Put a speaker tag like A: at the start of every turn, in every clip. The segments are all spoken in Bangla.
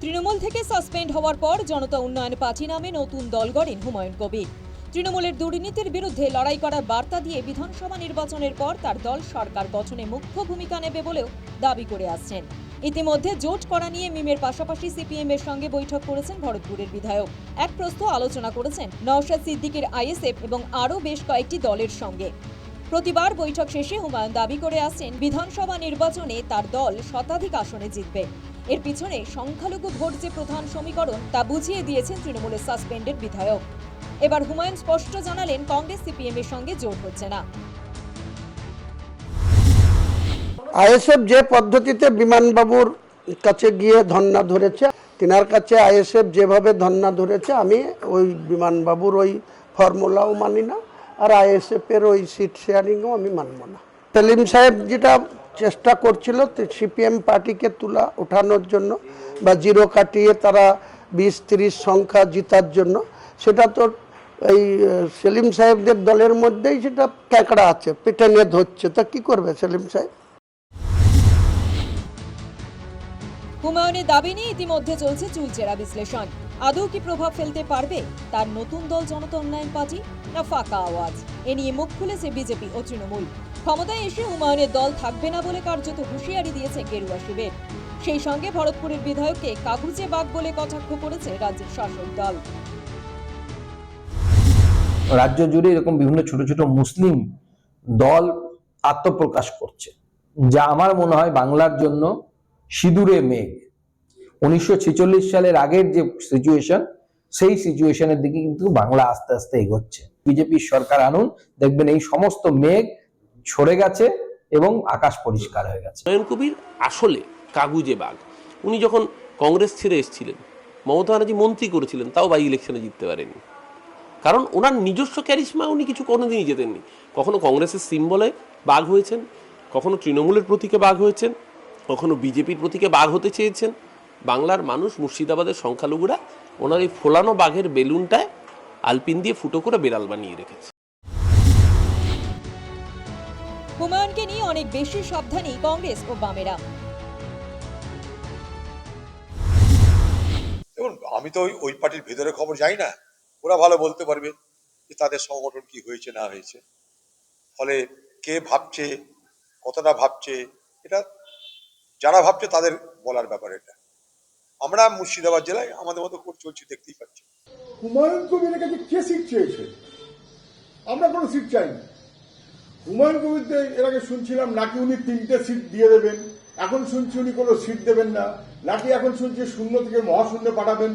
A: তৃণমূল থেকে সাসপেন্ড হওয়ার পর জনতা উন্নয়ন পার্টি নামে নতুন দল গড়েন হুমায়ুন কবির। তৃণমূলের দুর্নীতির বিরুদ্ধে লড়াই করার বার্তা দিয়ে বিধানসভা নির্বাচনের পর তার দল সরকার গঠনে মুখ্য ভূমিকা নেবে বলেও দাবি করে আসছেন। ইতিমধ্যে জোট করা নিয়ে মিমের পাশাপাশি সিপিএম এর সঙ্গে বৈঠক করেছেন ভরতপুরের বিধায়ক। এক প্রস্থ আলোচনা করেছেন নওশাদ সিদ্দিকীর আইএসএফ এবং আরও বেশ কয়েকটি দলের সঙ্গে। প্রতিবার বৈঠক শেষে হুমায়ুন দাবি করে আসছেন বিধানসভা নির্বাচনে তার দল শতাধিক আসনে জিতবে। এর পিছনে সংখ্যালঘু ভোট যে প্রধান সমীকরণ তা বুঝিয়ে দিয়েছেন তৃণমূলের সাসপেন্ডেড বিধায়ক। এবার হুমায়ুন স্পষ্ট জানালেন কংগ্রেস সিপিএম এর সঙ্গে জোট হচ্ছে না।
B: আইএসএফ যে পদ্ধতিতে বিমানবাবুর কাছে গিয়ে ধর্ণা ধরেছে, তিনার কাছে আইএসএফ যেভাবে ধর্ণা ধরেছে, আমি ওই বিমানবাবুর ওই ফর্মুলাও মানি না, আর আইএসএফ এর ওই সিট শেয়ারিংও আমি মানব না। সেলিম সাহেব যেটা চেষ্টা করছিল সিপিএম পার্টিকে ওঠানোর জন্য বা জিরো কাটিয়ে তারা 20-30 সংখ্যা জিতার জন্য, সেটা তো এই সেলিম সাহেবদের দলের মধ্যেই সেটা ক্যাকড়া আছে, পেটে নিয়ে ধরছে। তা কি করবে সেলিম সাহেব?
A: হুমায়ুনের দাবি নিয়ে ইতিমধ্যে চলছে চুলচেরা বিশ্লেষণ। আদৌ কি প্রভাব ফেলতে পারবে তার নতুন দল জনতা উন্নয়ন পার্টি, না ফাঁকা আওয়াজ? এ নিয়ে মুখ খুলেছে বিজেপি ও তৃণমূল। ক্ষমতায় এসে হুমায়ুনের দল থাকবে না বলে কার্যত হুঁশিয়ারি দিয়েছে গেরুয়া শিবির। সেই সঙ্গে ভরতপুরের বিধায়ককে কাগুজে বাঘ বলে কটাক্ষ করেছে রাজ্যের শাসক দল।
C: রাজ্য জুড়ে এরকম বিভিন্ন ছোট ছোট মুসলিম দল আত্মপ্রকাশ করছে, যা আমার মনে হয় বাংলার জন্য সিঁদুরে মেঘ। 1946 সালের আগের যে সিচুয়েশন, সেই সিচুয়েশনের দিকে কিন্তু বাংলা আস্তে আস্তে এগোচ্ছে। বিজেপির সরকার আনুন, দেখবেন এই সমস্ত মেঘ সরে গেছে এবং আকাশ পরিষ্কার হয়ে গেছে।
D: হুমায়ুন কবির আসলে কাগুজে বাঘ। উনি যখন কংগ্রেস ছেড়ে এসেছিলেন, মমতা ব্যানার্জি মন্ত্রী করেছিলেন, তাও বাই ইলেকশনে জিততে পারেনি, কারণ ওনার নিজস্ব ক্যারিশমা উনি কিছু কোনোদিনই জেতেননি। কখনো কংগ্রেসের সিম্বলে বাঘ হয়েছেন, কখনো তৃণমূলের প্রতীকে বাঘ হয়েছেন, কখনো বিজেপির প্রতীকে বাঘ হতে চেয়েছেন। বাংলার মানুষ, মুর্শিদাবাদের সংখ্যালঘুরা ওনার এই ফোলানো বাঘের বেলুনটায় আলপিন দিয়ে ফুটো করে বেড়াল বানিয়ে রেখেছে।
A: হুমায়ুনকে নিয়ে অনেক বেশি সাবধানী কংগ্রেস ও বামেরা।
E: দেখুন, আমি তো ওই পার্টির ভেতরে খবর জানি না, ওরা ভালো বলতে পারবে যে তাদের সংগঠন কি হয়েছে না হয়েছে। ফলে কে ভাবছে, কতটা ভাবছে, এটা যারা ভাবছে তাদের বলার ব্যাপার। এটা আমরা মুর্শিদাবাদ জেলায় আমাদের মতো চলছি, দেখতেই পাচ্ছি।
F: হুমায়ুন কবিরের কাছে কে সিট চেয়েছে? আমরা কোনো সিট চাইনি। হুমায়ুন কবিরকে এর আগে শুনছিলাম নাকি উনি 3টে সিট দিয়ে দেবেন, এখন শুনছি উনি কোনো সিট দেবেন না, নাকি এখন শুনছি শূন্য থেকে মহাশূন্যে পাঠাবেন।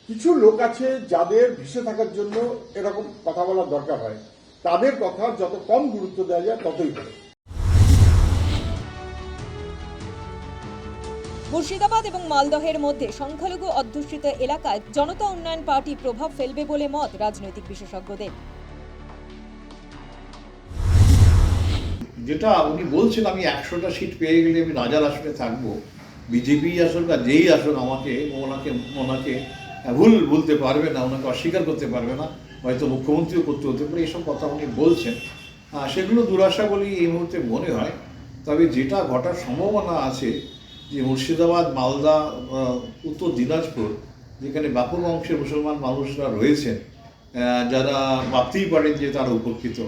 F: কিছু লোক আছে যাদের ভেসে থাকার জন্য এরকম কথা বলার দরকার হয়, তাদের কথা যত কম গুরুত্ব দেওয়া যায় ততই ভালো।
A: মুর্শিদাবাদ এবং মালদহের মধ্যে সংখ্যালঘু অধ্যুষিত এলাকায় জনতা উন্নয়ন পার্টি প্রভাব ফেলবে বলে মত রাজনৈতিক বিশেষজ্ঞদের।
G: যেটা উনি বলছেন, আমি 100টা সিট পেয়ে গেলে আমি রাজার আসনে থাকবো, বিজেপি আসুক আর যেই আসুক আমাকে ওনাকে ভুল বলতে পারবে না, ওনাকে অস্বীকার করতে পারবে না, হয়তো মুখ্যমন্ত্রীও করতে হতে পারে। এইসব কথা উনি বলছেন, সেগুলো দুরাশা বলেই এই মুহূর্তে মনে হয়। তবে যেটা ঘটার সম্ভাবনা আছে যে মুর্শিদাবাদ, মালদা, উত্তর দিনাজপুর, যেখানে ব্যাপক অংশের মুসলমান মানুষরা রয়েছেন, যারা ভাবতেই পারেন যে তারা উপকৃত,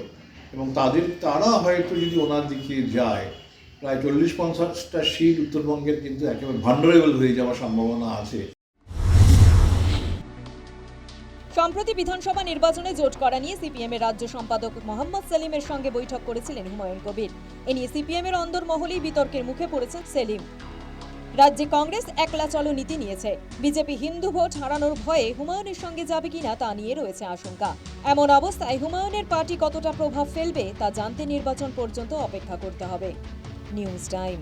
G: এবং তারা হয়তো যদি ওনার দিকে যায়, প্রায় 40-50টা সিট উত্তরবঙ্গের কিন্তু একেবারে ভান্ডারেবল হয়ে যাওয়ার সম্ভাবনা আছে।
A: সম্প্রতি বিধানসভা নির্বাচনে জোট করা নিয়ে সিপিএম এর রাজ্য সম্পাদক মোহাম্মদ সেলিমের সঙ্গে বৈঠক করেছিলেন হুমায়ুন কবির। এ নিয়ে সিপিএম এর অন্দরমহলেই বিতর্কের মুখে পড়েছেন সেলিম। রাজ্যে কংগ্রেস একলা চলো নীতি নিয়েছে। বিজেপি হিন্দু ভোট হারানোর ভয়ে হুমায়ুনের সঙ্গে যাবে কিনা তা নিয়ে রয়েছে আশঙ্কা। এমন অবস্থায় হুমায়ুনের পার্টি কতটা প্রভাব ফেলবে তা জানতে নির্বাচন পর্যন্ত অপেক্ষা করতে হবে। News time.